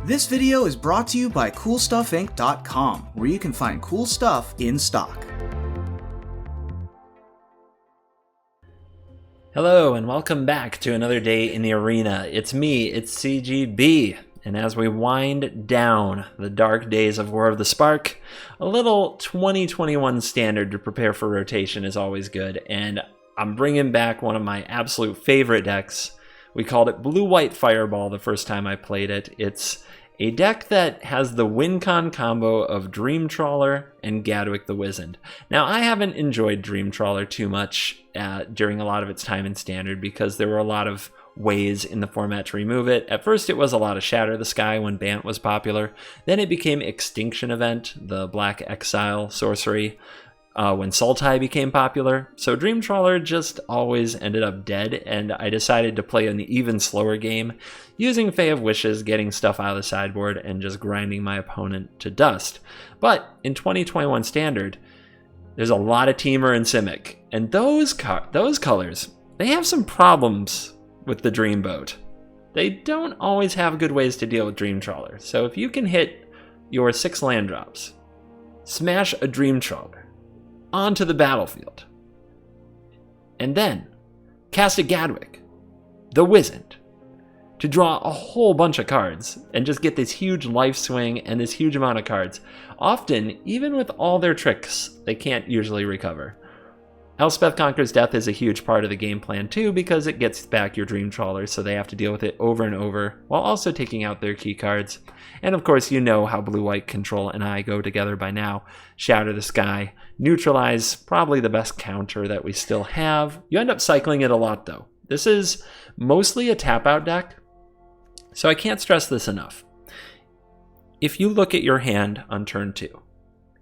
This video is brought to you by CoolStuffInc.com, where you can find cool stuff in stock. Hello and welcome back to another day in the arena. It's me, it's CGB, and as we wind down the dark days of War of the Spark, a little 2021 standard to prepare for rotation is always good, and I'm bringing back one of my absolute favorite decks. We called it Blue-White Fireball the first time I played it. It's a deck that has the win-con combo of Dream Trawler and Gadwick the Wizened. Now, I haven't enjoyed Dream Trawler too much during a lot of its time in Standard because there were a lot of ways in the format to remove it. At first, it was a lot of Shatter the Sky when Bant was popular. Then it became Extinction Event, the Black Exile sorcery, when Sultai became popular. So Dream Trawler just always ended up dead, and I decided to play an even slower game, using Fae of Wishes, getting stuff out of the sideboard, and just grinding my opponent to dust. But in 2021 Standard, there's a lot of Temur and Simic, and those colors, they have some problems with the Dreamboat. They don't always have good ways to deal with Dream Trawler. So if you can hit your 6 land drops, smash a Dream Trawler onto the battlefield, and then cast a Gadwick the Wizened to draw a whole bunch of cards and just get this huge life swing and this huge amount of cards. Often, even with all their tricks, they can't usually recover. Elspeth Conquers Death is a huge part of the game plan too, because it gets back your Dream Trawlers, so they have to deal with it over and over while also taking out their key cards. And of course, you know how Blue-White Control and I go together by now. Shatter the Sky, Neutralize, probably the best counter that we still have. You end up cycling it a lot though. This is mostly a tap-out deck, so I can't stress this enough. If you look at your hand on turn 2,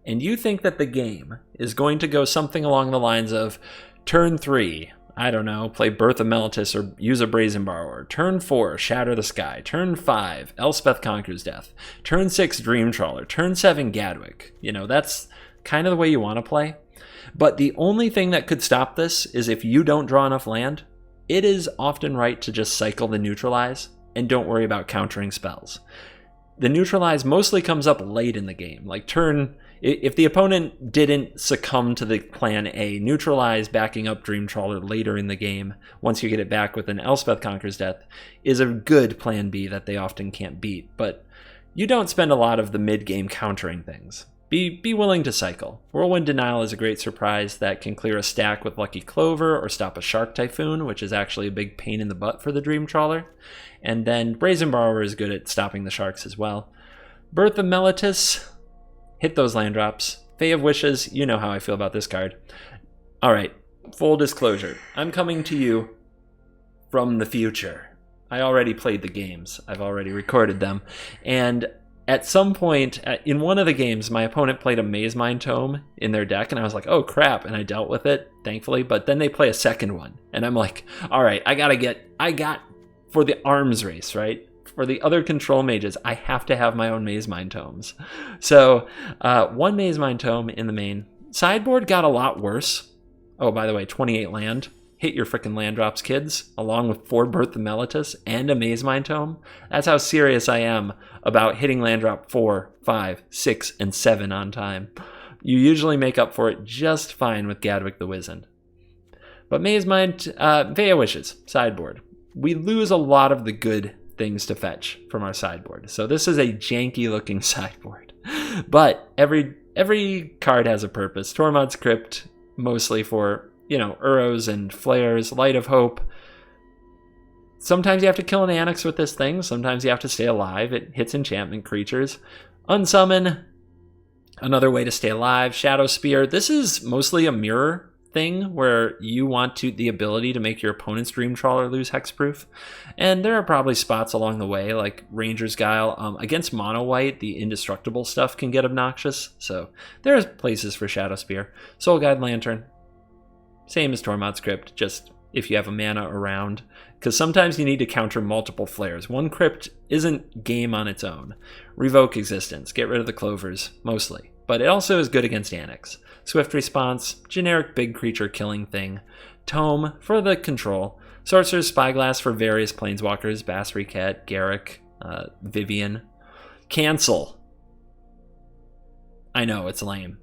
and you think that the game is going to go something along the lines of turn 3, I don't know, play Birth of Meletis or use a Brazen Borrower. Turn 4, Shatter the Sky. Turn 5, Elspeth Conquers Death. Turn 6, Dream Trawler. Turn 7, Gadwick. You know, that's kind of the way you want to play. But the only thing that could stop this is if you don't draw enough land. It is often right to just cycle the Neutralize and don't worry about countering spells. The Neutralize mostly comes up late in the game, like if the opponent didn't succumb to the plan A, Neutralize backing up Dream Trawler later in the game, once you get it back with an Elspeth Conquers Death, is a good plan B that they often can't beat. But you don't spend a lot of the mid-game countering things. Be willing to cycle. Whirlwind Denial is a great surprise that can clear a stack with Lucky Clover or stop a Shark Typhoon, which is actually a big pain in the butt for the Dream Trawler. And then Brazen Borrower is good at stopping the Sharks as well. Birth of Meletis, hit those land drops. Fae of Wishes, you know how I feel about this card. Alright, full disclosure. I'm coming to you from the future. I already played the games. I've already recorded them. And at some point, in one of the games, my opponent played a Maze Mind Tome in their deck, and I was like, oh crap, and I dealt with it, thankfully, but then they play a second one, and I'm like, alright, for the arms race, right? For the other control mages, I have to have my own Maze Mind Tomes. So, one Maze Mind Tome in the main. Sideboard got a lot worse. Oh, by the way, 28 land. Hit your frickin' land drops, kids, along with 4 Birth of Meletis and a Maze Mind Tome. That's how serious I am about hitting land drop 4, 5, 6, and 7 on time. You usually make up for it just fine with Gadwick the Wizened. But Maze Mind, Fae of Wishes, sideboard. We lose a lot of the good things to fetch from our sideboard. So this is a janky looking sideboard. But every card has a purpose. Tormod's Crypt, mostly for, you know, Uros and Flares, Light of Hope. Sometimes you have to kill an Annex with this thing. Sometimes you have to stay alive. It hits enchantment creatures. Unsummon, another way to stay alive. Shadow Spear. This is mostly a mirror thing where you want the ability to make your opponent's Dream Trawler lose hexproof. And there are probably spots along the way, like Ranger's Guile. Against mono white, the indestructible stuff can get obnoxious. So there's places for Shadow Spear. Soul Guide Lantern. Same as Tormod's Crypt, just if you have a mana around. Because sometimes you need to counter multiple flares. One crypt isn't game on its own. Revoke Existence, get rid of the clovers, mostly. But it also is good against Annex. Swift Response, generic big creature killing thing. Tome, for the control. Sorcerer's Spyglass for various planeswalkers, Basriket, Garruk, Vivian. Cancel. I know, it's lame.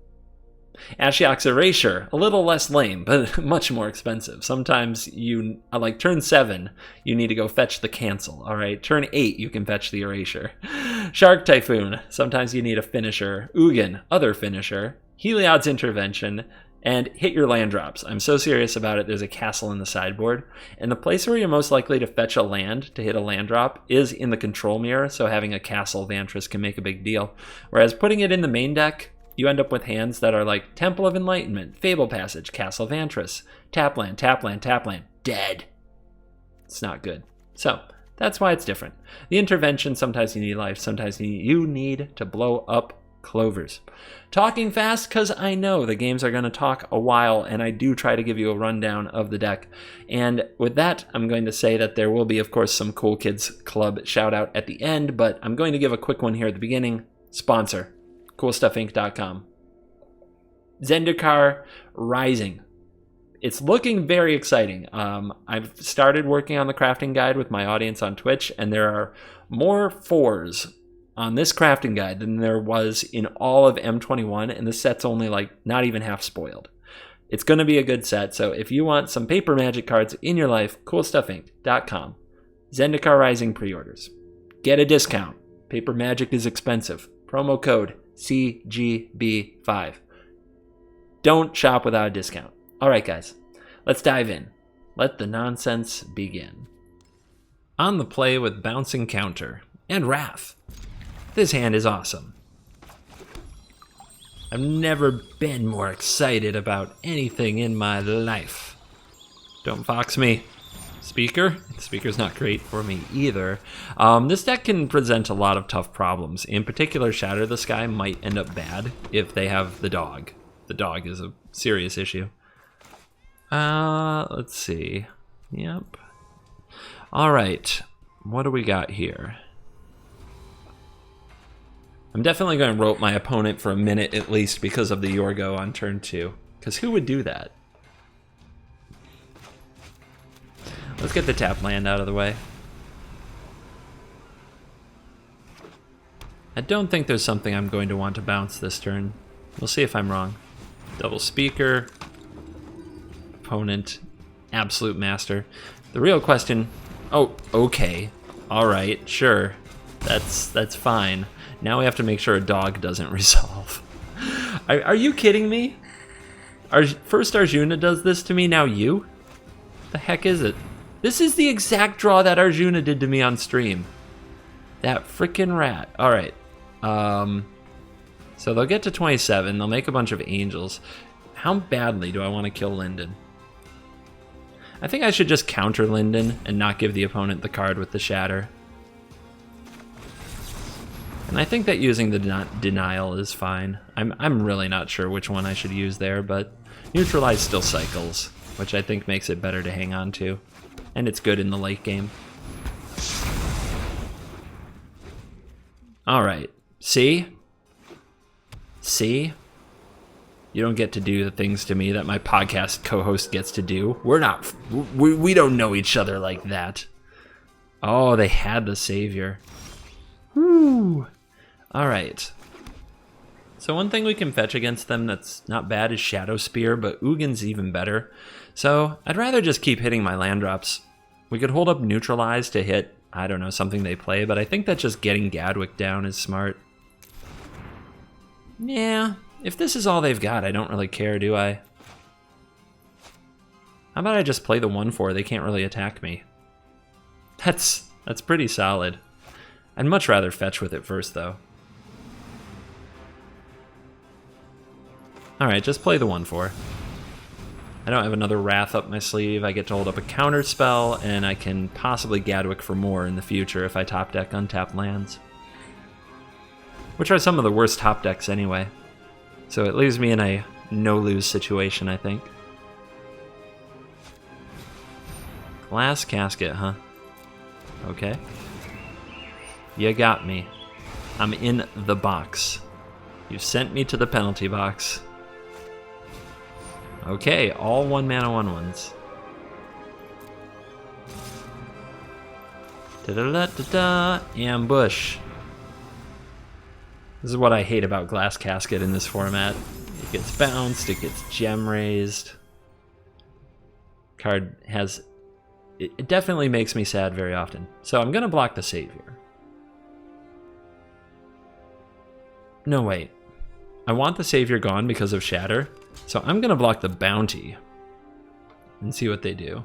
Ashiok's Erasure, a little less lame, but much more expensive. Sometimes you, like turn 7, you need to go fetch the cancel, alright? Turn 8, you can fetch the Erasure. Shark Typhoon, sometimes you need a finisher. Ugin, other finisher. Heliod's Intervention, and hit your land drops. I'm so serious about it, there's a castle in the sideboard, and the place where you're most likely to fetch a land to hit a land drop is in the control mirror, so having a castle Vantress can make a big deal. Whereas putting it in the main deck, you end up with hands that are like Temple of Enlightenment, Fable Passage, Castle Vantress, tap land, tap land, tap land, dead. It's not good. So, that's why it's different. The intervention, sometimes you need life, sometimes you need to blow up clovers. Talking fast, because I know the games are going to talk a while, and I do try to give you a rundown of the deck. And with that, I'm going to say that there will be, of course, some Cool Kids Club shout out at the end, but I'm going to give a quick one here at the beginning. Sponsor. CoolStuffInc.com. Zendikar Rising. It's looking very exciting. I've started working on the crafting guide with my audience on Twitch, and there are more 4s on this crafting guide than there was in all of M21, and the set's only like not even half spoiled. It's going to be a good set, so if you want some paper Magic cards in your life, CoolStuffInc.com. Zendikar Rising pre-orders. Get a discount. Paper Magic is expensive. Promo code CGB5. Don't shop without a discount. Alright guys, let's dive in. Let the nonsense begin. On the play with Bouncing Counter and Wrath. This hand is awesome. I've never been more excited about anything in my life. Don't fox me. Speaker? Speaker's not great for me either. This deck can present a lot of tough problems. In particular, Shatter the Sky might end up bad if they have the dog. The dog is a serious issue. Let's see. Yep. Alright. What do we got here? I'm definitely going to rope my opponent for a minute at least because of the Yorgo on turn 2. Because who would do that? Let's get the tap land out of the way. I don't think there's something I'm going to want to bounce this turn. We'll see if I'm wrong. Double Speaker. Opponent. Absolute master. The real question... Oh, okay. Alright, sure. That's fine. Now we have to make sure a dog doesn't resolve. Are you kidding me? First Arjuna does this to me, now you? The heck is it? This is the exact draw that Arjuna did to me on stream. That frickin' rat. Alright. So they'll get to 27. They'll make a bunch of angels. How badly do I want to kill Linden? I think I should just counter Linden and not give the opponent the card with the Shatter. And I think that using the denial is fine. I'm really not sure which one I should use there, but neutralize still cycles, which I think makes it better to hang on to. And it's good in the late game. Alright. See? See? You don't get to do the things to me that my podcast co-host gets to do. We don't know each other like that. Oh, they had the savior. Whew. Alright. So one thing we can fetch against them that's not bad is Shadow Spear, but Ugin's even better. So I'd rather just keep hitting my land drops. We could hold up Neutralize to hit, I don't know, something they play, but I think that just getting Gadwick down is smart. Yeah, if this is all they've got, I don't really care, do I? How about I just play the 1/4? They can't really attack me. That's pretty solid. I'd much rather fetch with it first, though. Alright, just play the 1/4. I don't have another Wrath up my sleeve. I get to hold up a counter spell, and I can possibly Gadwick for more in the future if I top deck untapped lands. Which are some of the worst top decks anyway. So it leaves me in a no-lose situation, I think. Glass Casket, huh? Okay. You got me. I'm in the box. You sent me to the penalty box. Okay, all 1-mana 1/1s. Da-da-da-da-da, ambush. This is what I hate about Glass Casket in this format. It gets bounced, it gets gem raised. Card has... It definitely makes me sad very often. So I'm going to block the Savior. No, wait. I want the Savior gone because of Shatter. So I'm going to block the Bounty. And see what they do.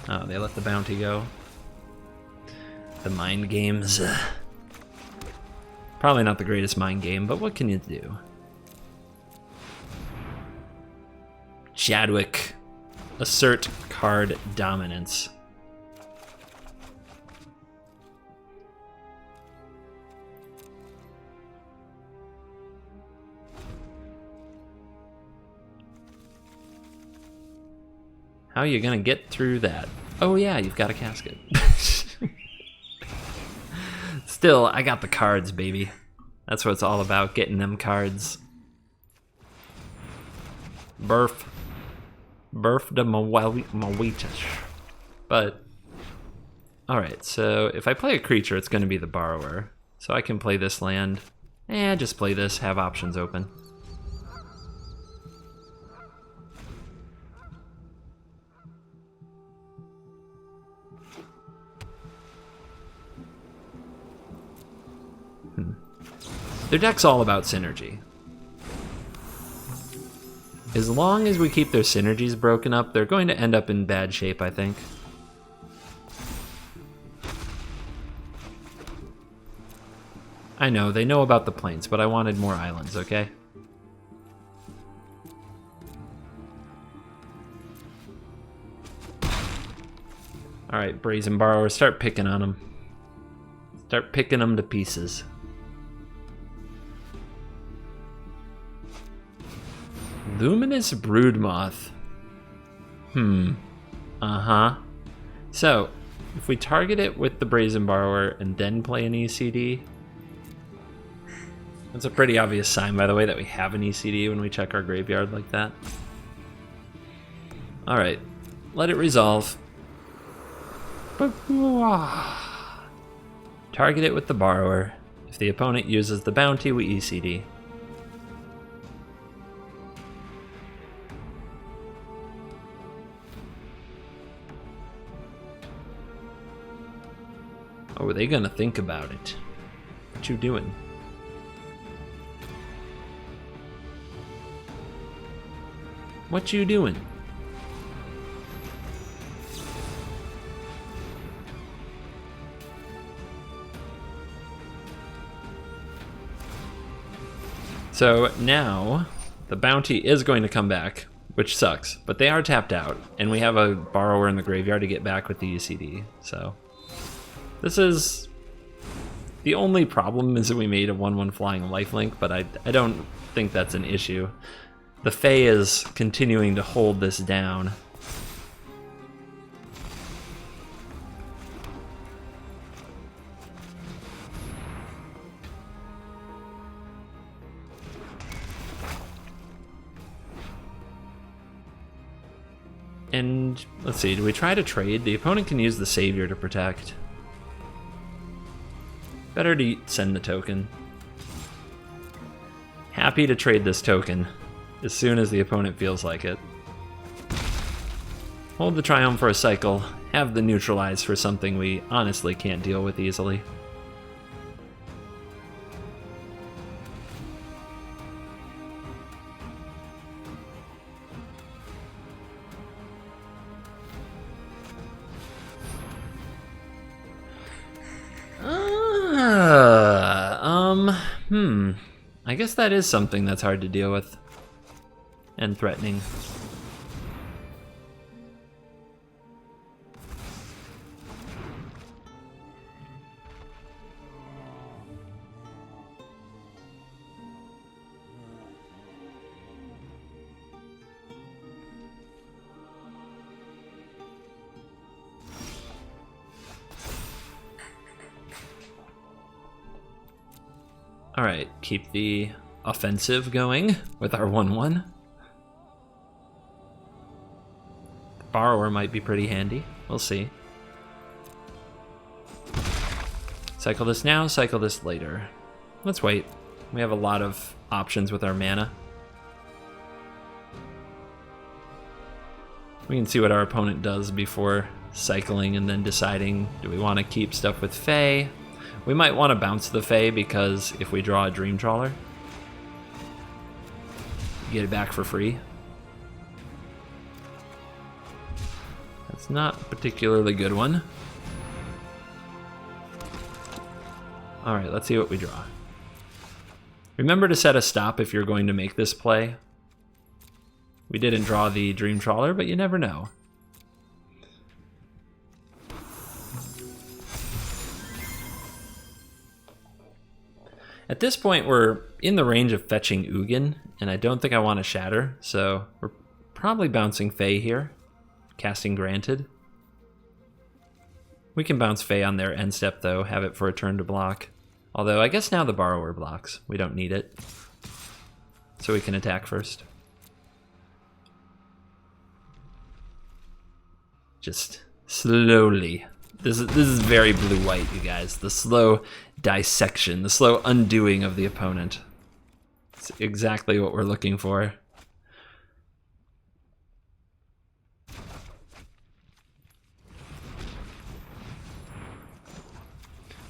Oh, they let the Bounty go. The mind games. Probably not the greatest mind game, but what can you do? Chadwick. Assert card dominance. How are you gonna get through that? Oh yeah, you've got a casket. Still, I got the cards, baby. That's what it's all about, getting them cards. Burf de MYTHIC. But, alright, so if I play a creature, it's going to be the Borrower. So I can play this land. Just play this, have options open. Their deck's all about synergy. As long as we keep their synergies broken up, they're going to end up in bad shape, I think. I know, they know about the plains, but I wanted more islands, okay? Alright, Brazen Borrower, start picking on them. Start picking them to pieces. Luminous Broodmoth. Uh-huh. So, if we target it with the Brazen Borrower and then play an ECD, that's a pretty obvious sign, by the way, that we have an ECD when we check our graveyard like that. Alright, let it resolve. Target it with the Borrower. If the opponent uses the Bounty, we ECD. Oh, are they gonna think about it? What you doing? What you doing? So now the Bounty is going to come back, which sucks, but they are tapped out, and we have a Borrower in the graveyard to get back with the ECD, so... This is... The only problem is that we made a 1/1 flying lifelink, but I don't think that's an issue. The Fae is continuing to hold this down. And let's see, do we try to trade? The opponent can use the Savior to protect. Better to send the token. Happy to trade this token as soon as the opponent feels like it. Hold the Triumph for a cycle, have the Neutralize for something we honestly can't deal with easily. I guess that is something that's hard to deal with. And threatening. Alright, keep the offensive going with our 1/1. Borrower might be pretty handy. We'll see. Cycle this now, cycle this later. Let's wait. We have a lot of options with our mana. We can see what our opponent does before cycling and then deciding, do we want to keep stuff with Fae? We might want to bounce the Fae because if we draw a Dream Trawler, you get it back for free. That's not a particularly good one. Alright, let's see what we draw. Remember to set a stop if you're going to make this play. We didn't draw the Dream Trawler, but you never know. At this point, we're in the range of fetching Ugin, and I don't think I want to Shatter, so we're probably bouncing Fae here. Casting granted. We can bounce Fae on their end step, though, have it for a turn to block. Although, I guess now the Borrower blocks. We don't need it. So we can attack first. Just slowly. This is very blue-white, you guys. The slow dissection, the slow undoing of the opponent. It's exactly what we're looking for.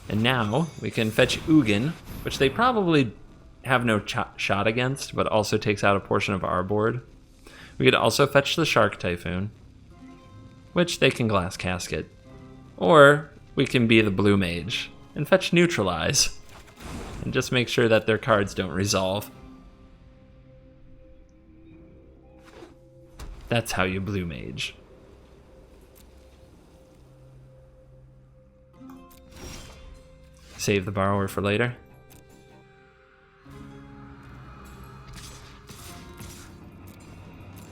And now we can fetch Ugin, which they probably have no shot against, but also takes out a portion of our board. We could also fetch the Shark Typhoon, which they can Glass Casket. Or we can be the Blue Mage and fetch Neutralize, and just make sure that their cards don't resolve. That's how you Blue Mage. Save the Borrower for later.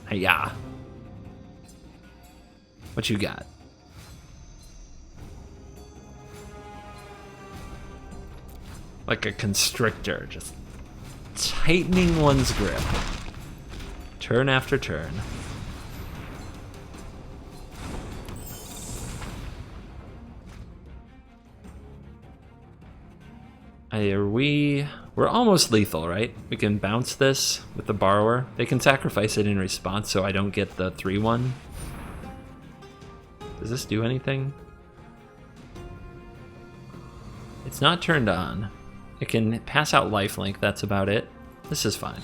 Hiya. What you got? Like a constrictor, just tightening one's grip. Turn after turn. We're almost lethal, right? We can bounce this with the Borrower. They can sacrifice it in response so I don't get the 3-1. Does this do anything? It's not turned on. It can pass out lifelink, that's about it. This is fine.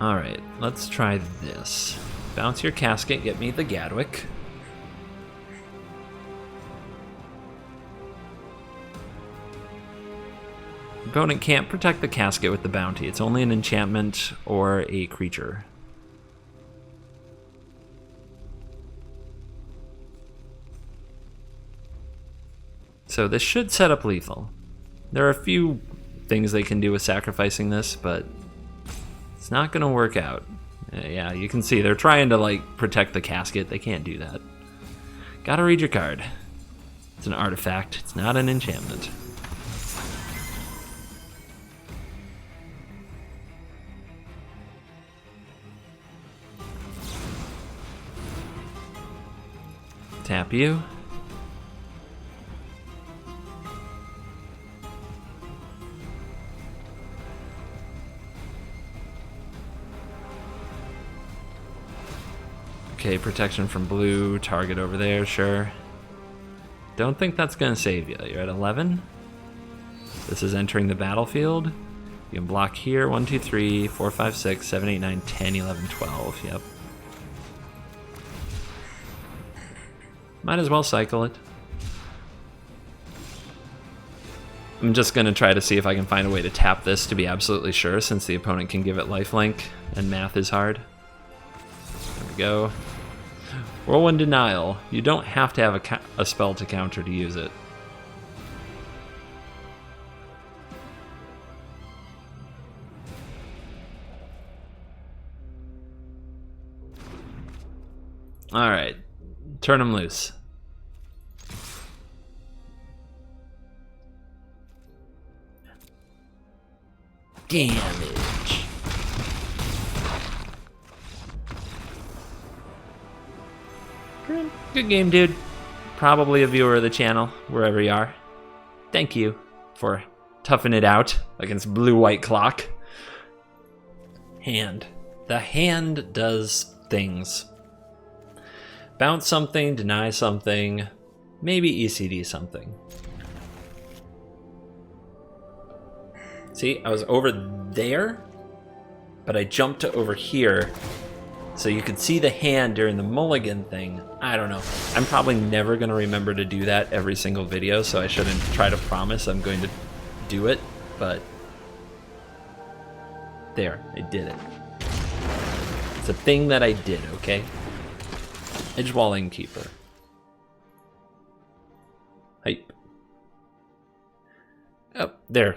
Alright, let's try this. Bounce your casket, get me the Gadwick. Opponent can't protect the casket with the bounty. It's only an enchantment or a creature. So this should set up lethal. There are a few things they can do with sacrificing this, but it's not gonna work out. Yeah, you can see they're trying to like protect the casket. They can't do that. Gotta read your card. It's an artifact, it's not an enchantment. Tap you. Okay, protection from blue, target over there, sure. Don't think that's gonna save you. You're at 11. This is entering the battlefield. You can block here, 1, 2, 3, 4, 5, 6, 7, 8, 9, 10, 11, 12, yep. Might as well cycle it. I'm just gonna try to see if I can find a way to tap this to be absolutely sure, since the opponent can give it lifelink and math is hard. There we go. Whirlwind Denial. You don't have to have a spell to counter to use it. Alright. Turn them loose. Damage. Good game, dude. Probably a viewer of the channel, wherever you are. Thank you for toughing it out against Blue-White Clock. Hand. The hand does things. Bounce something, deny something, maybe ECD something. See, I was over there, but I jumped to over here so you could see the hand during the mulligan thing. I don't know. I'm probably never going to remember to do that every single video, so I shouldn't try to promise I'm going to do it, but there, I did it. It's a thing that I did, okay? Edgewall Innkeeper. Hype. Oh, there.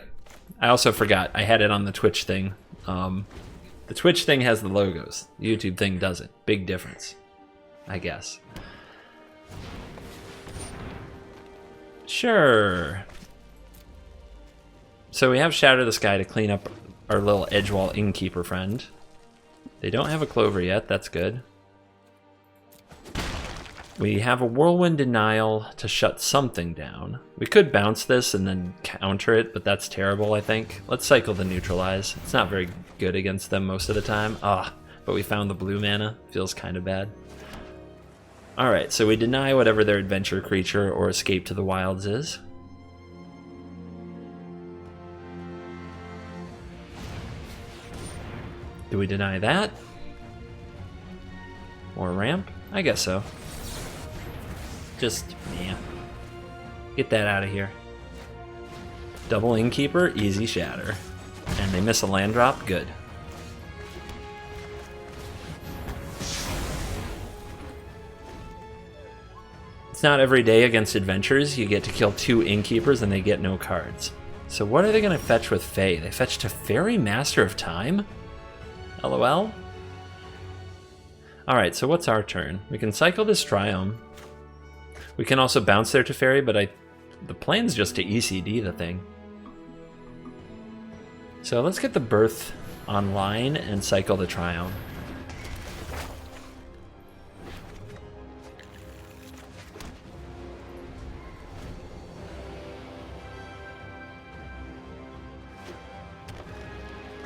I also forgot. I had it on the Twitch thing. The Twitch thing has the logos. The YouTube thing doesn't. Big difference, I guess. Sure. So we have Shatter the Sky to clean up our little Edgewall Innkeeper friend. They don't have a Clover yet. That's good. We have a Whirlwind Denial to shut something down. We could bounce this and then counter it, but that's terrible, I think. Let's cycle the Neutralize. It's not very good against them most of the time. But we found the blue mana. Feels kind of bad. Alright, so we deny whatever their adventure creature or Escape to the Wilds is. Do we deny that? Or ramp? I guess so. Just, man. Get that out of here. Double Innkeeper, easy Shatter. And they miss a land drop, good. It's not every day against adventures you get to kill 2 Innkeepers and they get no cards. So what are they going to fetch with Fae? They fetch Teferi, Master of Time? LOL? Alright, so what's our turn? We can cycle this Triome. We can also bounce their Teferi, but the plan's just to ECD the thing. So let's get the Birth online and cycle the Triome.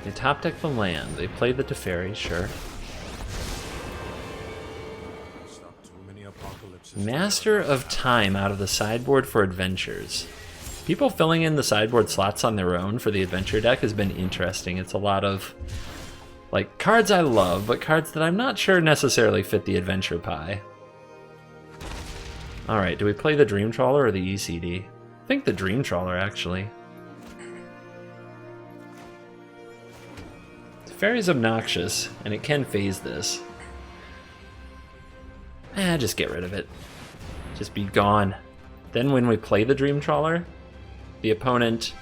They top deck the land. They play the Teferi, sure. Master of Time out of the sideboard for adventures. People filling in the sideboard slots on their own for the adventure deck has been interesting. It's a lot of, like, cards I love, but cards that I'm not sure necessarily fit the adventure pie. Alright, do we play the Dream Trawler or the ECD? I think the Dream Trawler, actually. Teferi's obnoxious, and it can phase this. Just get rid of it. Just be gone. Then when we play the Dream Trawler, the opponent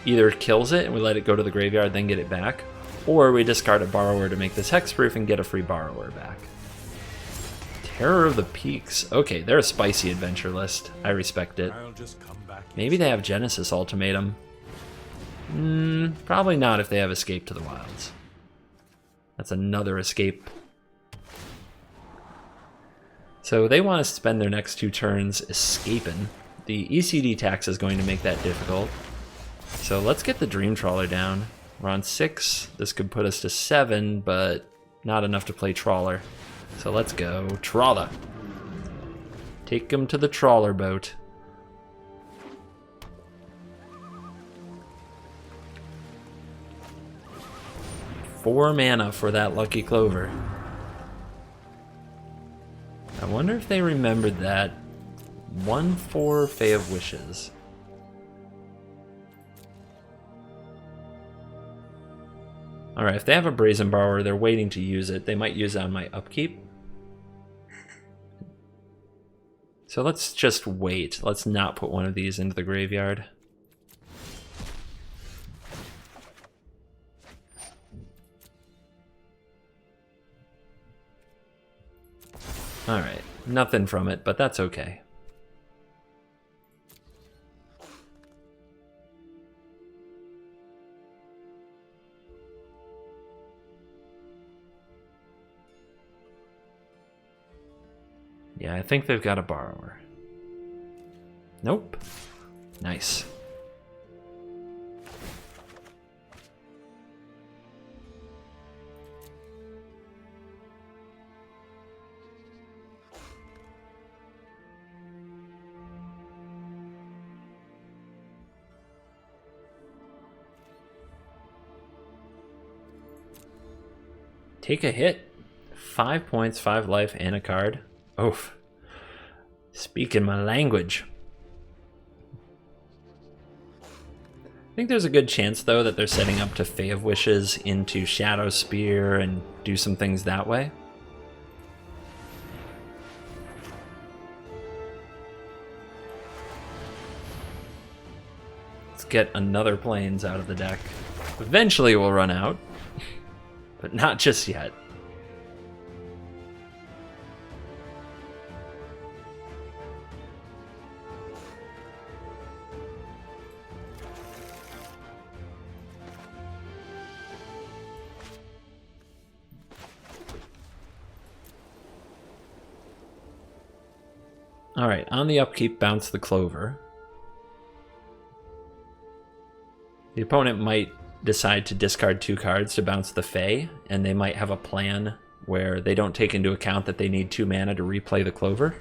either kills it and we let it go to the graveyard, then get it back, or we discard a Borrower to make this hexproof and get a free Borrower back. Terror of the Peaks. Okay, they're a spicy adventure list. I respect it. Maybe they have Genesis Ultimatum. Probably not if they have Escape to the Wilds. That's another escape. So they want to spend their next 2 turns escaping. The ECD tax is going to make that difficult. So let's get the Dream Trawler down. We're on 6. This could put us to 7, but not enough to play Trawler. So let's go Trawler. Take him to the Trawler boat. Four mana for that Lucky Clover. I wonder if they remembered that. 1/4 Fae of Wishes. Alright, if they have a Brazen Borrower, they're waiting to use it. They might use it on my upkeep. So let's just wait. Let's not put one of these into the graveyard. Alright, nothing from it, but that's okay. Yeah, I think they've got a borrower. Nope. Nice. Take a hit. 5 points, 5 life, and a card. Oof. Speaking my language. I think there's a good chance, though, that they're setting up to Fae of Wishes into Shadow Spear and do some things that way. Let's get another Plains out of the deck. Eventually we'll run out. But not just yet. All right, on the upkeep, bounce the Clover. The opponent might decide to discard 2 cards to bounce the Fae, and they might have a plan where they don't take into account that they need 2 mana to replay the Clover.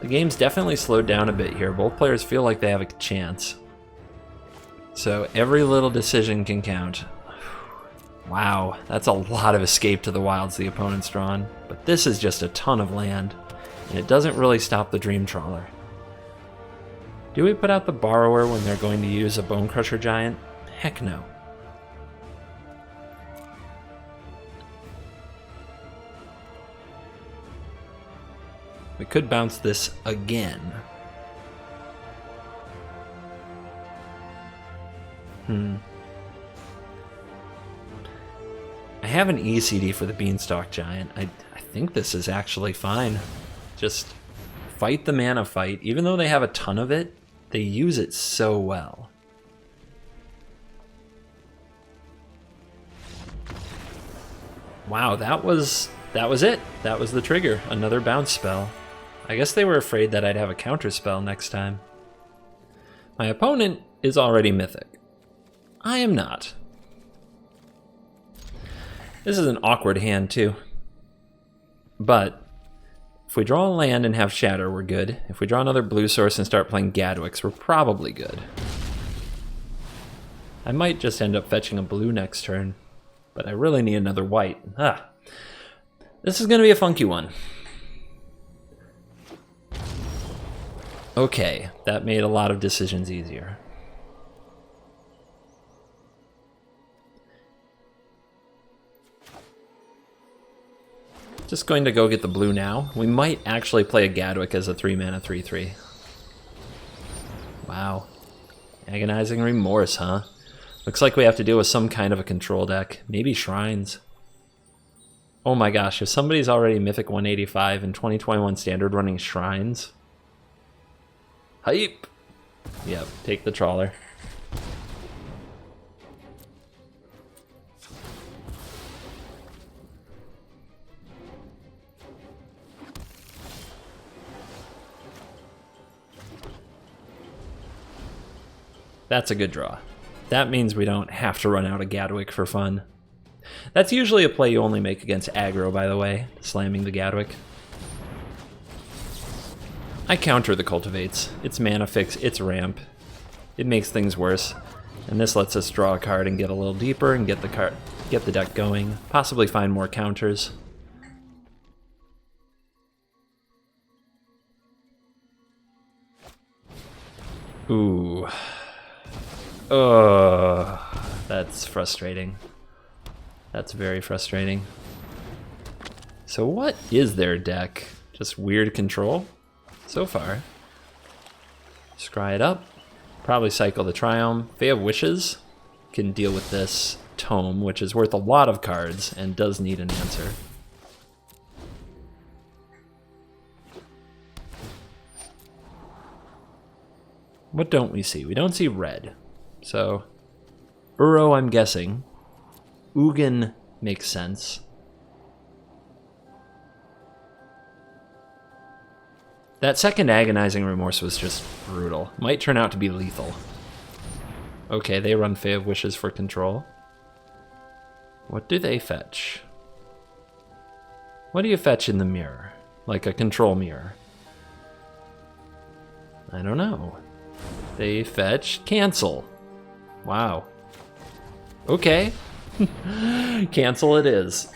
The game's definitely slowed down a bit here. Both players feel like they have a chance. So every little decision can count. Wow, that's a lot of escape to the wilds the opponent's drawn. But this is just a ton of land, and it doesn't really stop the Dream Trawler. Do we put out the Borrower when they're going to use a Bone Crusher Giant? Heck no. We could bounce this again. I have an ECD for the Beanstalk Giant. I think this is actually fine. Just fight the mana fight. Even though they have a ton of it, they use it so well. Wow, that was it. That was the trigger. Another bounce spell. I guess they were afraid that I'd have a counter spell next time. My opponent is already Mythic. I am not. This is an awkward hand too. But if we draw a land and have Shatter, we're good. If we draw another blue source and start playing Gadwicks, we're probably good. I might just end up fetching a blue next turn, but I really need another white. This is going to be a funky one. Okay, that made a lot of decisions easier. Just going to go get the blue now. We might actually play a Gadwick as a 3-mana 3/3. Wow. Agonizing Remorse, huh? Looks like we have to deal with some kind of a control deck. Maybe Shrines. Oh my gosh, if somebody's already Mythic 185 in 2021 Standard running Shrines. Hype! Yep, take the Trawler. That's a good draw. That means we don't have to run out a Gadwick for fun. That's usually a play you only make against aggro, by the way, slamming the Gadwick. I counter the Cultivates. It's mana fix, it's ramp. It makes things worse. And this lets us draw a card and get a little deeper and get the deck going, possibly find more counters. Ooh. That's frustrating. That's very frustrating. So what is their deck? Just weird control? So far. Scry it up. Probably cycle the Triumph. Fae of Wishes can deal with this Tome, which is worth a lot of cards and does need an answer. What don't we see? We don't see red. So, Uro, I'm guessing. Ugin makes sense. That second Agonizing Remorse was just brutal. Might turn out to be lethal. Okay, they run Fae of Wishes for control. What do they fetch? What do you fetch in the mirror? Like a control mirror? I don't know. They fetch Cancel. Wow. Okay. Cancel it is.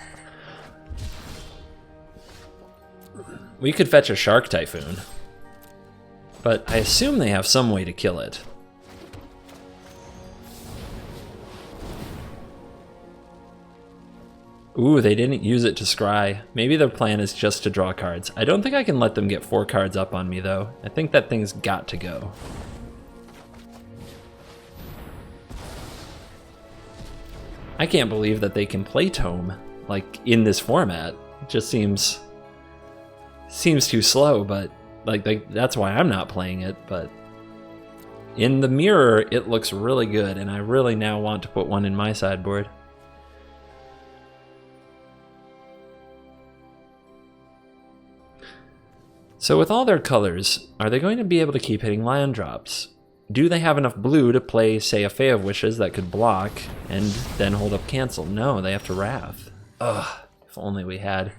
We could fetch a Shark Typhoon. But I assume they have some way to kill it. Ooh, they didn't use it to scry. Maybe their plan is just to draw cards. I don't think I can let them get 4 cards up on me, though. I think that thing's got to go. I can't believe that they can play Tome, like, in this format. It just seems too slow, but, like that's why I'm not playing it, but... In the mirror, it looks really good, and I really now want to put one in my sideboard. So with all their colors, are they going to be able to keep hitting land drops? Do they have enough blue to play, say, a Fae of Wishes that could block and then hold up Cancel? No, they have to Wrath. Ugh, if only we had.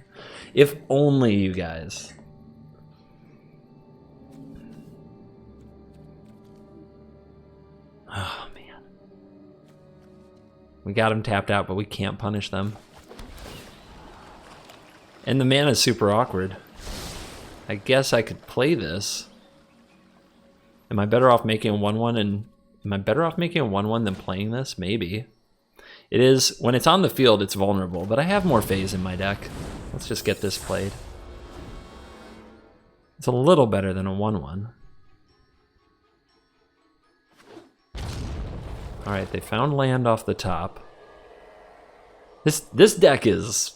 If only, you guys. Oh, man. We got them tapped out, but we can't punish them. And the mana's super awkward. I guess I could play this. Am I better off making a 1/1 and... Am I better off making a 1/1 than playing this? Maybe. It is... When it's on the field, it's vulnerable, but I have more Faes in my deck. Let's just get this played. It's a little better than a 1/1. Alright, they found land off the top. This deck is...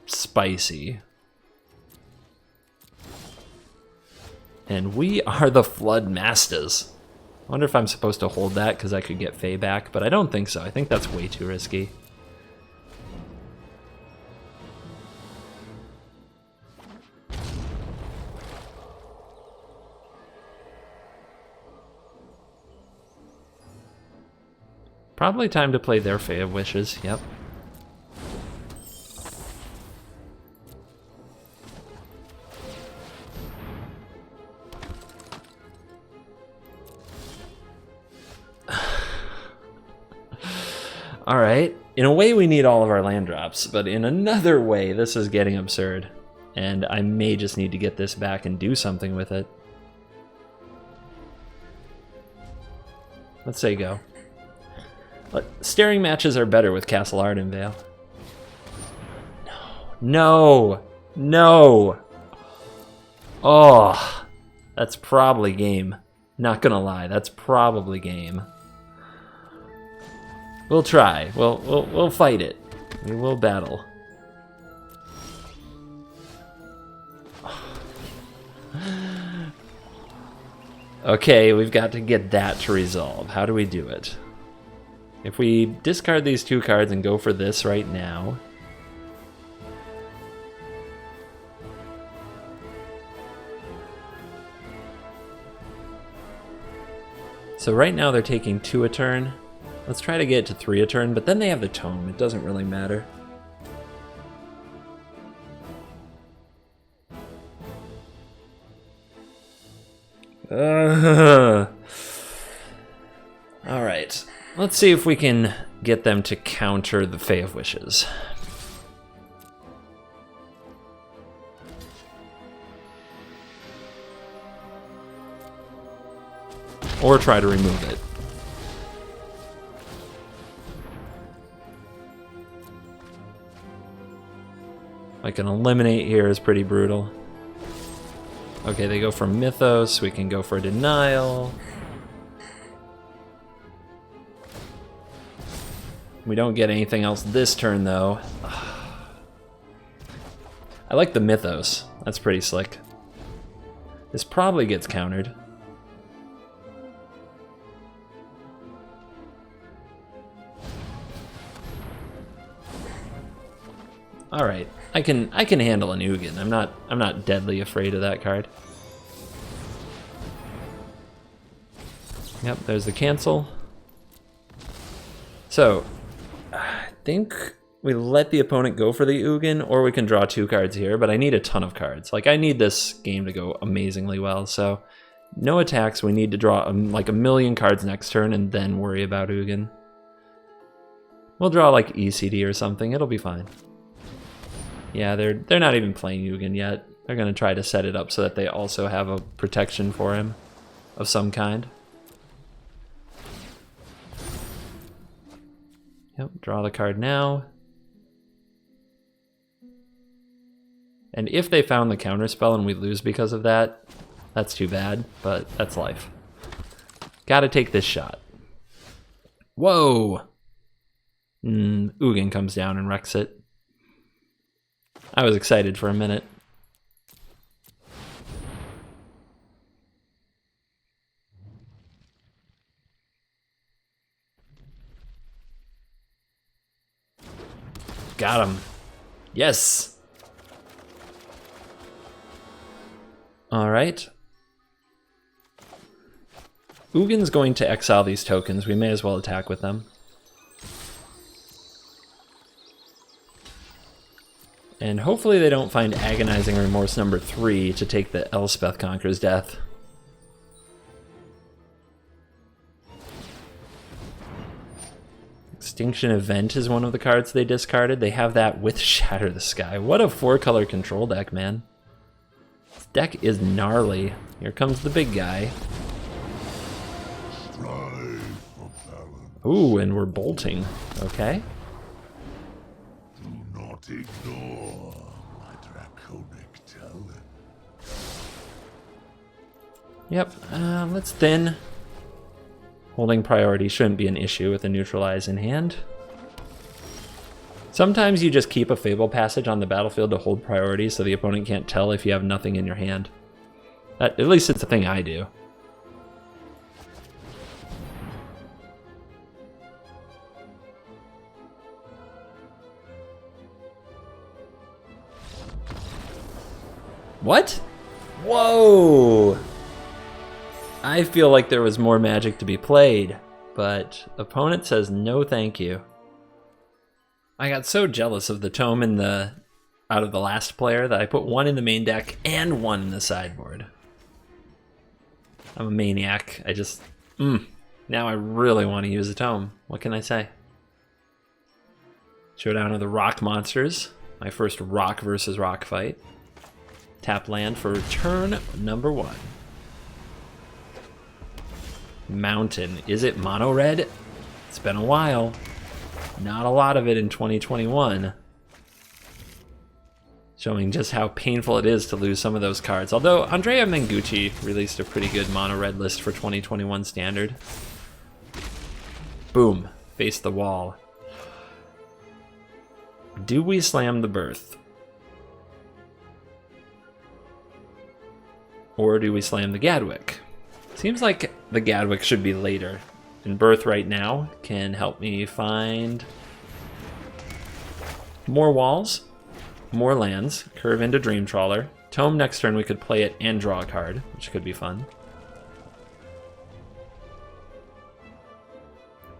spicy. And we are the Flood Masters. I wonder if I'm supposed to hold that because I could get Fae back, but I don't think so. I think that's way too risky. Probably time to play their Fae of Wishes, yep. Alright, in a way we need all of our land drops, but in another way this is getting absurd. And I may just need to get this back and do something with it. Let's say go. Staring matches are better with Castle Ardenvale. No! No! Oh! That's probably game. Not gonna lie, that's probably game. We'll try. We'll fight it. We will battle. Okay, we've got to get that to resolve. How do we do it? If we discard these 2 cards and go for this right now... So right now they're taking 2 a turn. Let's try to get it to 3 a turn, but then they have the Tome. It doesn't really matter. Alright. Let's see if we can get them to counter the Fae of Wishes. Or try to remove it. Like an eliminate here is pretty brutal. Okay, they go for Mythos. We can go for Denial. We don't get anything else this turn, though. I like the Mythos. That's pretty slick. This probably gets countered. All right, I can handle an Ugin. I'm not deadly afraid of that card. Yep, there's the cancel. So, I think we let the opponent go for the Ugin, or we can draw 2 cards here, but I need a ton of cards. Like, I need this game to go amazingly well, so no attacks. We need to draw like a million cards next turn and then worry about Ugin. We'll draw like ECD or something. It'll be fine. Yeah, they're not even playing Ugin yet. They're going to try to set it up so that they also have a protection for him of some kind. Yep, draw the card now. And if they found the counterspell and we lose because of that, that's too bad, but that's life. Gotta take this shot. Whoa! Ugin comes down and wrecks it. I was excited for a minute. Got him. Yes! Alright. Ugin's going to exile these tokens. We may as well attack with them. And hopefully they don't find Agonizing Remorse number 3 to take the Elspeth Conqueror's Death. Extinction Event is one of the cards they discarded. They have that with Shatter the Sky. What a 4-color control deck, man. This deck is gnarly. Here comes the big guy. Ooh, and we're bolting. Okay. Do not ignore my draconic talent. Yep, let's thin. Holding priority shouldn't be an issue with a neutralize in hand. Sometimes you just keep a Fable Passage on the battlefield to hold priority so the opponent can't tell if you have nothing in your hand. At least it's the thing I do. What? Whoa! I feel like there was more Magic to be played, but opponent says no thank you. I got so jealous of the tome in the out of the last player that I put 1 in the main deck and 1 in the sideboard. I'm a maniac. I just now I really want to use a tome. What can I say? Showdown of the Rock Monsters. My first rock versus rock fight. Tap land for turn number 1. Mountain. Is it mono red? It's been a while. Not a lot of it in 2021. Showing just how painful it is to lose some of those cards. Although Andrea Mengucci released a pretty good mono red list for 2021 standard. Boom. Face the wall. Do we slam the Birth? Or do we slam the Gadwick? Seems like the Gadwick should be later. And Birth right now can help me find more walls, more lands, curve into Dream Trawler. Tome next turn we could play it and draw a card, which could be fun.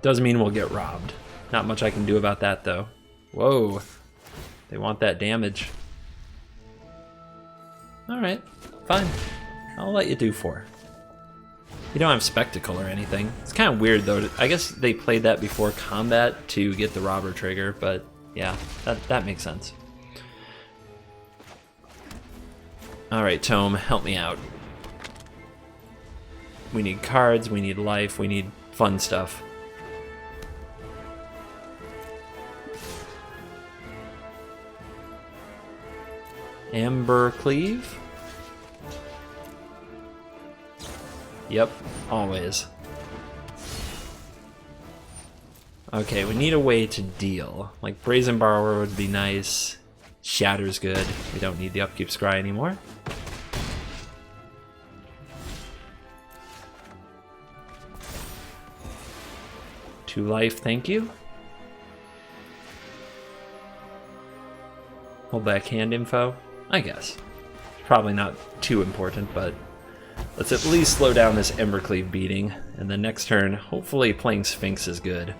Does mean we'll get robbed. Not much I can do about that though. Whoa, they want that damage. Alright, fine. I'll let you do 4. You don't have Spectacle or anything. It's kind of weird though. I guess they played that before combat to get the robber trigger, but yeah, that makes sense. Alright, Tome, help me out. We need cards, we need life, we need fun stuff. Amber Cleave? Yep, always. Okay, we need a way to deal. Like Brazen Borrower would be nice. Shatter's good. We don't need the Upkeep Scry anymore. Two life, thank you. Hold back hand info? I guess. Probably not too important, but let's at least slow down this Embercleave beating, and then next turn, hopefully playing Sphinx is good.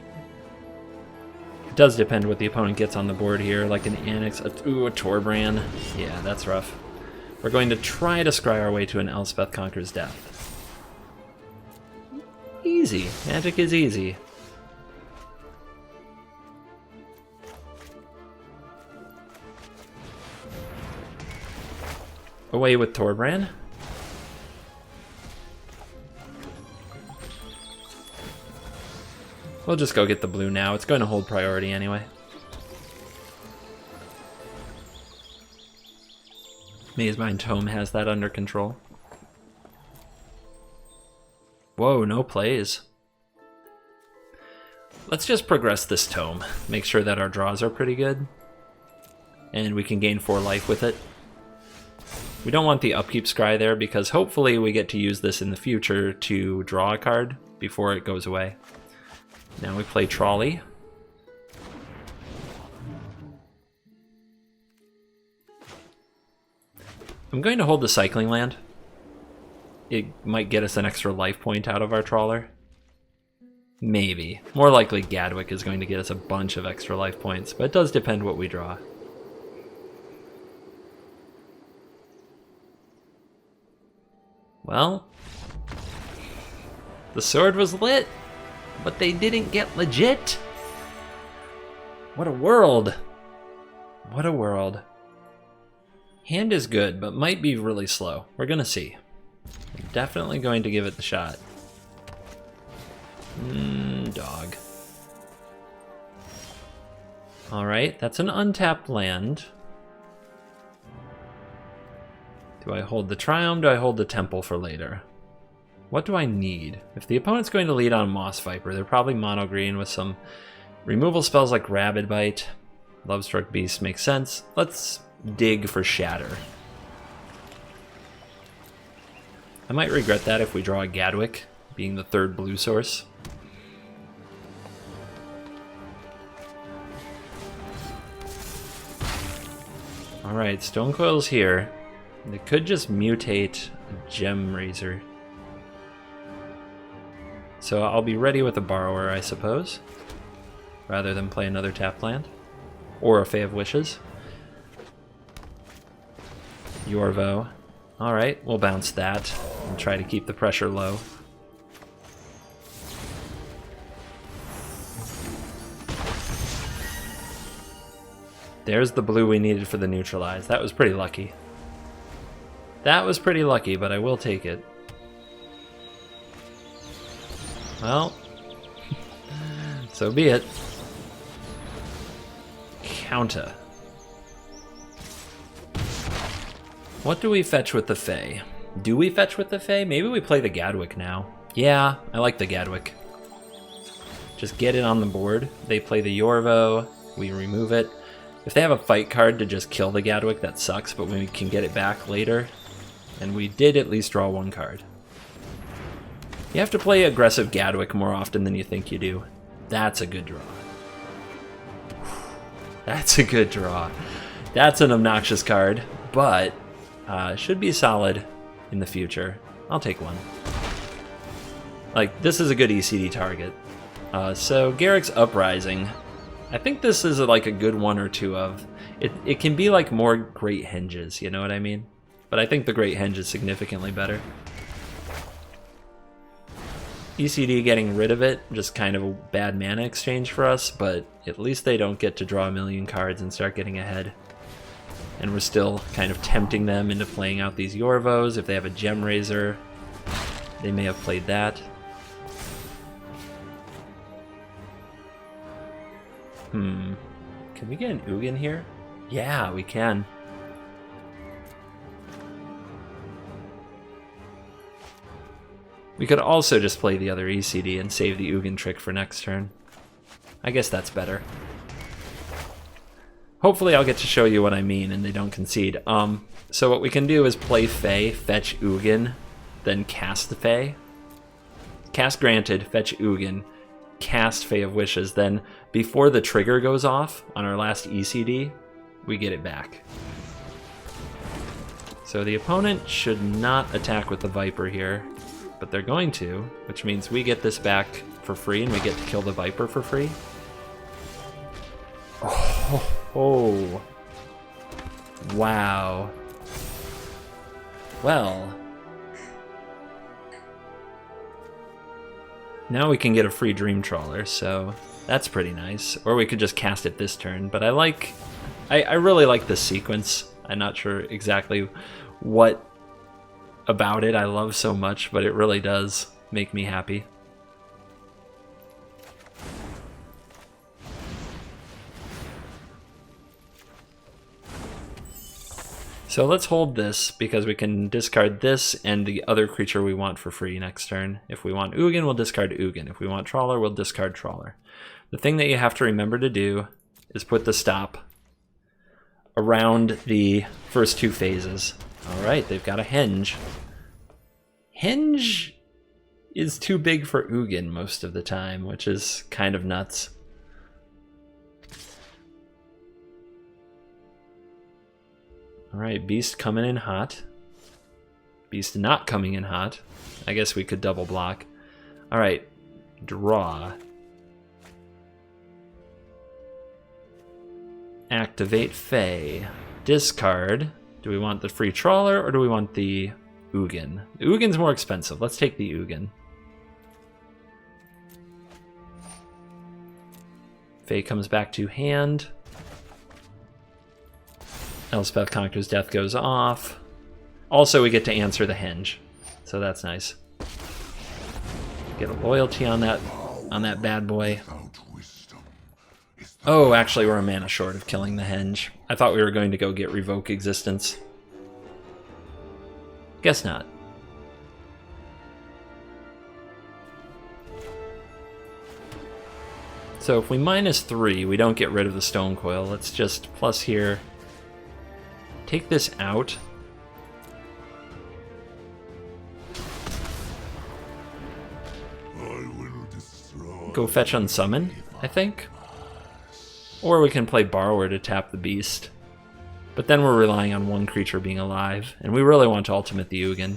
It does depend what the opponent gets on the board here, like an Annex, a Torbran. Yeah, that's rough. We're going to try to scry our way to an Elspeth Conquers Death. Easy. Magic is easy. Away with Torbran. We'll just go get the blue now. It's going to hold priority anyway. Mazemind Tome has that under control. Whoa, no plays. Let's just progress this Tome. Make sure that our draws are pretty good. And we can gain 4 life with it. We don't want the upkeep scry there because hopefully we get to use this in the future to draw a card before it goes away. Now we play Trolley. I'm going to hold the Cycling Land. It might get us an extra life point out of our Trawler. Maybe. More likely Gadwick is going to get us a bunch of extra life points, but it does depend what we draw. Well, the sword was lit, but they didn't get legit. What a world. What a world. Hand is good, but might be really slow. We're gonna see. I'm definitely going to give it the shot. Dog. Alright, that's an untapped land. Do I hold the Triumph? Do I hold the Temple for later? What do I need? If the opponent's going to lead on Moss Viper, they're probably mono green with some removal spells like Rabid Bite. Lovestruck Beast makes sense. Let's dig for Shatter. I might regret that if we draw a Gadwick, being the 3rd blue source. Alright, Stone Coil's here. They could just mutate a Gem Razor. So I'll be ready with a Borrower, I suppose, rather than play another tap land. Or a Fae of Wishes. Yorvo. Alright, we'll bounce that and try to keep the pressure low. There's the blue we needed for the neutralize. That was pretty lucky. That was pretty lucky, but I will take it. Well, so be it. Counter. What do we fetch with the Fae? Do we fetch with the Fae? Maybe we play the Gadwick now. Yeah, I like the Gadwick. Just get it on the board. They play the Yorvo, we remove it. If they have a fight card to just kill the Gadwick, that sucks, but we can get it back later. And we did at least draw 1 card. You have to play aggressive Gadwick more often than you think you do. That's a good draw. That's a good draw. That's an obnoxious card, but should be solid in the future. I'll take 1. Like, this is a good ECD target. So Garrick's Uprising. I think this is like a good 1 or 2 of. It can be like more Great Henges, you know what I mean? But I think the Great Henge is significantly better. ECD getting rid of it, just kind of a bad mana exchange for us, but at least they don't get to draw a million cards and start getting ahead. And we're still kind of tempting them into playing out these Yorvos. If they have a Gem Razor, they may have played that. Can we get an Ugin here? Yeah, we can. We could also just play the other ECD and save the Ugin trick for next turn. I guess that's better. Hopefully I'll get to show you what I mean and they don't concede. So what we can do is play Fae, fetch Ugin, then cast the Fae. Cast granted, fetch Ugin, cast Fae of Wishes, then before the trigger goes off on our last ECD, we get it back. So the opponent should not attack with the Viper here, but they're going to, which means we get this back for free and we get to kill the Viper for free. Oh. Wow. Well. Now we can get a free Dream Trawler, so that's pretty nice. Or we could just cast it this turn, but I really like this sequence. I'm not sure exactly what about it I love so much, but it really does make me happy. So let's hold this, because we can discard this and the other creature we want for free next turn. If we want Ugin, we'll discard Ugin. If we want Trawler, we'll discard Trawler. The thing that you have to remember to do is put the stop around the first two phases. Alright, they've got a Henge. Henge is too big for Ugin most of the time, which is kind of nuts. Alright, Beast coming in hot. Beast not coming in hot. I guess we could double block. Alright, draw. Activate Fae. Discard. Do we want the free Trawler or do we want the Ugin? The Ugin's more expensive. Let's take the Ugin. Fae comes back to hand. Elspeth Conquers Death goes off. Also, we get to answer the Henge, so that's nice. Get a loyalty on that bad boy. Oh, actually, we're a mana short of killing the Henge. I thought we were going to go get Revoke Existence. Guess not. So if we -3, we don't get rid of the Stone Coil. Let's just plus here. Take this out. Go fetch Unsummon, I think. Or we can play Borrower to tap the Beast. But then we're relying on one creature being alive, and we really want to ultimate the Ugin.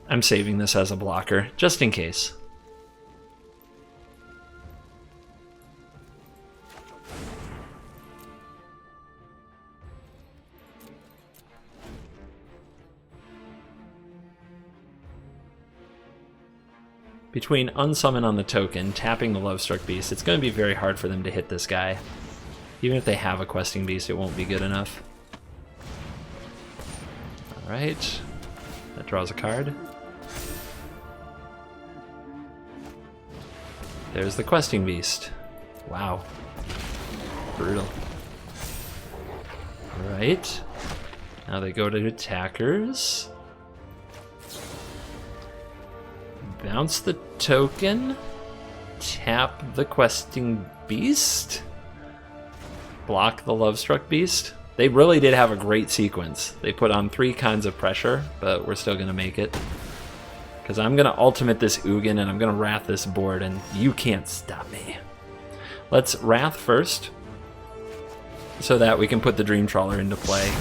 I'm saving this as a blocker, just in case. Between Unsummon on the token, tapping the Lovestruck Beast, it's going to be very hard for them to hit this guy. Even if they have a Questing Beast, it won't be good enough. Alright. That draws a card. There's the Questing Beast. Wow. Brutal. Alright. Now they go to attackers. Bounce the token. Tap the Questing Beast. Block the Lovestruck Beast. They really did have a great sequence. They put on 3 kinds of pressure, but we're still going to make it. Because I'm going to ultimate this Ugin and I'm going to Wrath this board, and you can't stop me. Let's Wrath first, so that we can put the Dream Trawler into play.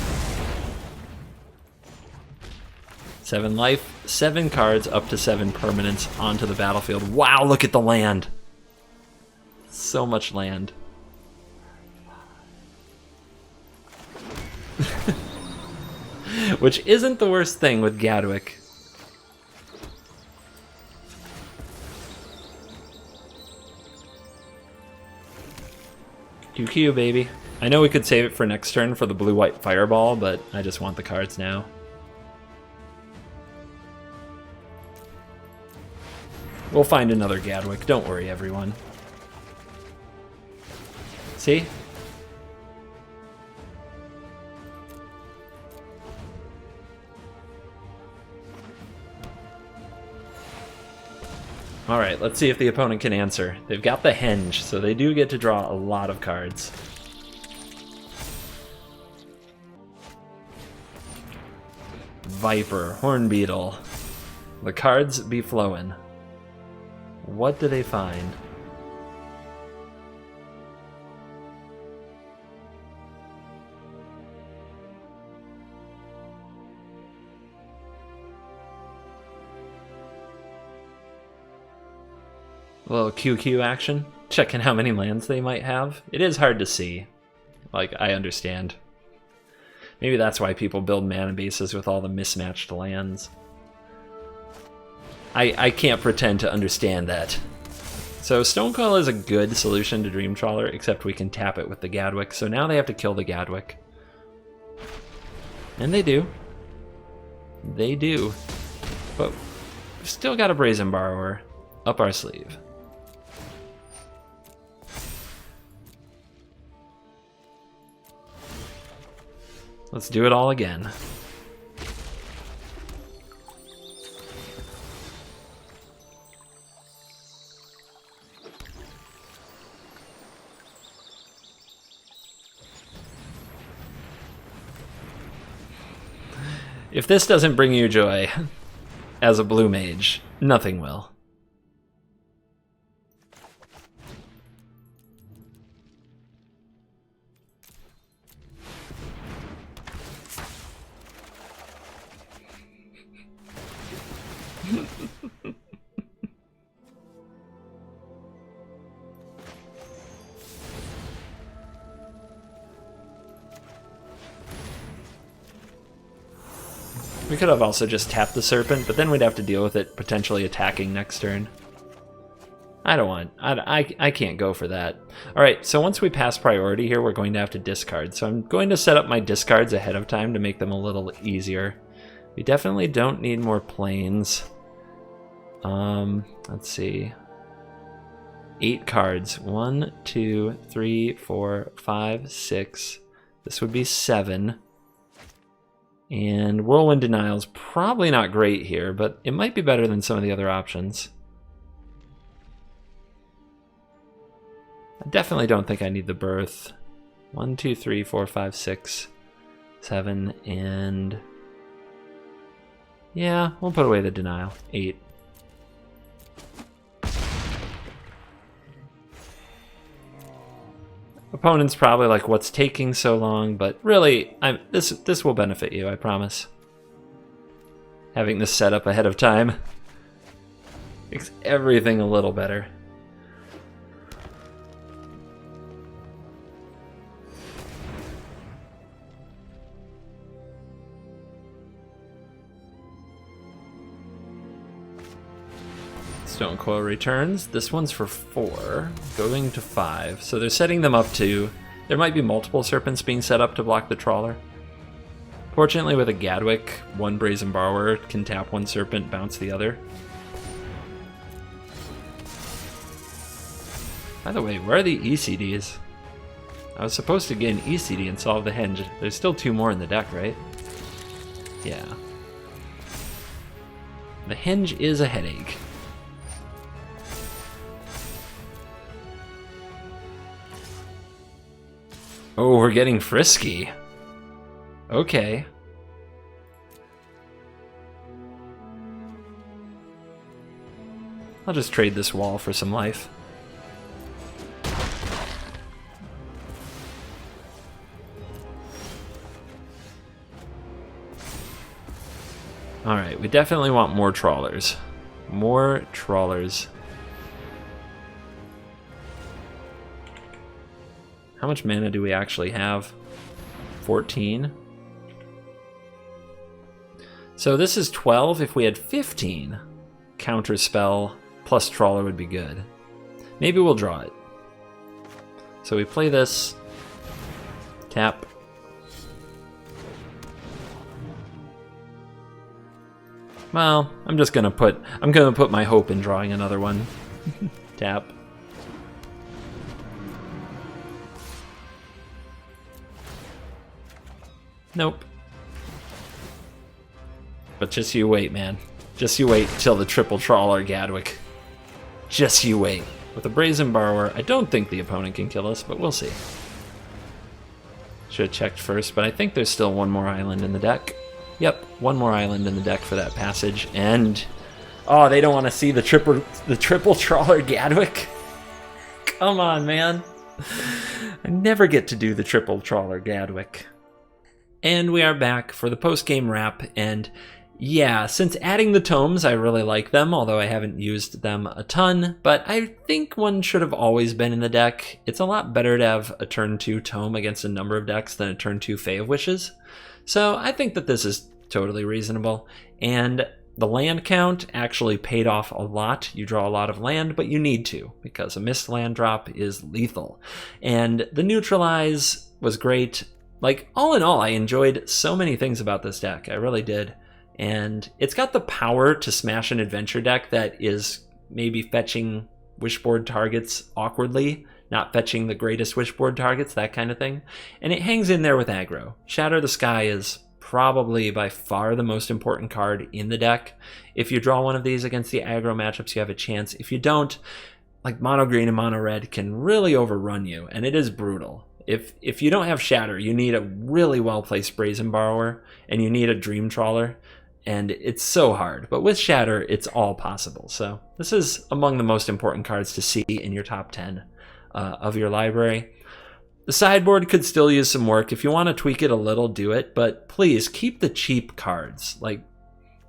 7 life, 7 cards, up to 7 permanents onto the battlefield. Wow, look at the land. So much land. Which isn't the worst thing with Gadwick. QQ, baby. I know we could save it for next turn for the blue-white fireball, but I just want the cards now. We'll find another Gadwick, don't worry everyone. See? Alright, let's see if the opponent can answer. They've got the Henge, so they do get to draw a lot of cards. Viper, Hornbeetle. The cards be flowing. What do they find? A little QQ action. Checking how many lands they might have. It is hard to see. Like, I understand. Maybe that's why people build mana bases with all the mismatched lands. I can't pretend to understand that. So Stonecoil is a good solution to Dream Trawler, except we can tap it with the Gadwick. So now they have to kill the Gadwick. And they do. They do. But we've still got a Brazen Borrower up our sleeve. Let's do it all again. If this doesn't bring you joy as a blue mage, nothing will. We could have also just tapped the Serpent, but then we'd have to deal with it potentially attacking next turn. I can't go for that. Alright, so once we pass priority here, we're going to have to discard. So I'm going to set up my discards ahead of time to make them a little easier. We definitely don't need more planes. Let's see. 8 cards. 1, 2, 3, 4, 5, 6. This would be 7. And Whirlwind Denial's probably not great here, but it might be better than some of the other options. I definitely don't think I need the Birth. 1, 2, 3, 4, 5, 6, 7, and... yeah, we'll put away the Denial. 8. Opponent's probably like, what's taking so long? But really, this will benefit you, I promise. Having this set up ahead of time makes everything a little better. Stonecoil returns. This one's for 4, going to 5. So they're setting them up to... there might be multiple Serpents being set up to block the Trawler. Fortunately, with a Gadwick, one Brazen Borrower can tap one Serpent, bounce the other. By the way, where are the ECDs? I was supposed to get an ECD and solve the Henge. There's still 2 more in the deck, right? Yeah. The Henge is a headache. Oh, we're getting frisky. Okay. I'll just trade this wall for some life. Alright, we definitely want more trawlers. More trawlers. How much mana do we actually have? 14. So this is 12. If we had 15, Counterspell plus Trawler would be good. Maybe we'll draw it. So we play this. Tap. Well, I'm gonna put my hope in drawing another one. Tap. Nope. But just you wait, man. Just you wait till the triple Trawler Gadwick. Just you wait. With a Brazen Borrower, I don't think the opponent can kill us, but we'll see. Should have checked first, but I think there's still one more island in the deck. Yep, one more island in the deck for that passage, and... oh, they don't want to see the triple Trawler Gadwick? Come on, man. I never get to do the triple Trawler Gadwick. And we are back for the post-game wrap, and Yeah, since adding the tomes, I really like them, although I haven't used them a ton, but I think one should have always been in the deck. It's a lot better to have a turn 2 tome against a number of decks than a turn 2 Fae of Wishes. So I think that this is totally reasonable, and the land count actually paid off a lot. You draw a lot of land, but you need to, because a missed land drop is lethal. And the neutralize was great. Like, all in all, I enjoyed so many things about this deck. I really did. And it's got the power to smash an adventure deck that is maybe fetching wishboard targets awkwardly, not fetching the greatest wishboard targets, that kind of thing. And it hangs in there with aggro. Shatter the Sky is probably by far the most important card in the deck. If you draw one of these against the aggro matchups, you have a chance. If you don't, like, mono green and mono red can really overrun you, and it is brutal. If you don't have Shatter, you need a really well-placed Brazen Borrower, and you need a Dream Trawler, and it's so hard. But with Shatter, it's all possible. So this is among the most important cards to see in your top 10 of your library. The sideboard could still use some work. If you want to tweak it a little, do it, but please keep the cheap cards. Like,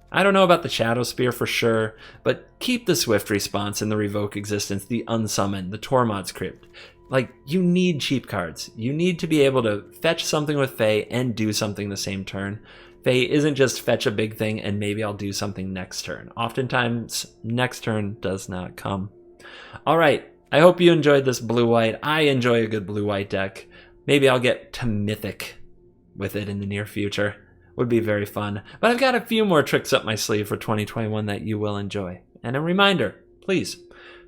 I don't know about the Shadow Spear for sure, but keep the Swift Response and the Revoke Existence, the Unsummon, the Tormod's Crypt. Like, you need cheap cards. You need to be able to fetch something with Fae and do something the same turn. Fae isn't just fetch a big thing and maybe I'll do something next turn. Oftentimes, next turn does not come. All right, I hope you enjoyed this blue-white. I enjoy a good blue-white deck. Maybe I'll get to Mythic with it in the near future. Would be very fun. But I've got a few more tricks up my sleeve for 2021 that you will enjoy. And a reminder, please,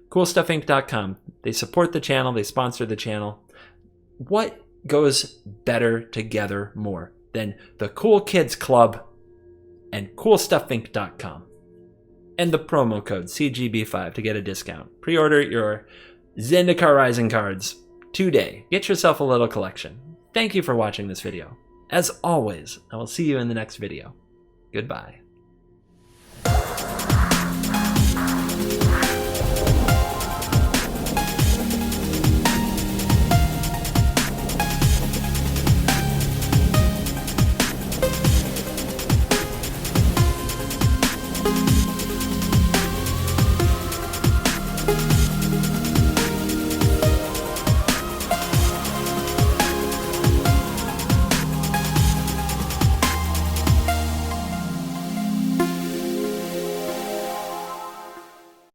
CoolStuffInc.com. They support the channel. They sponsor the channel. What goes better together more than the Cool Kids Club and CoolStuffInc.com? And the promo code CGB5 to get a discount. Pre-order your Zendikar Rising cards today. Get yourself a little collection. Thank you for watching this video. As always, I will see you in the next video. Goodbye.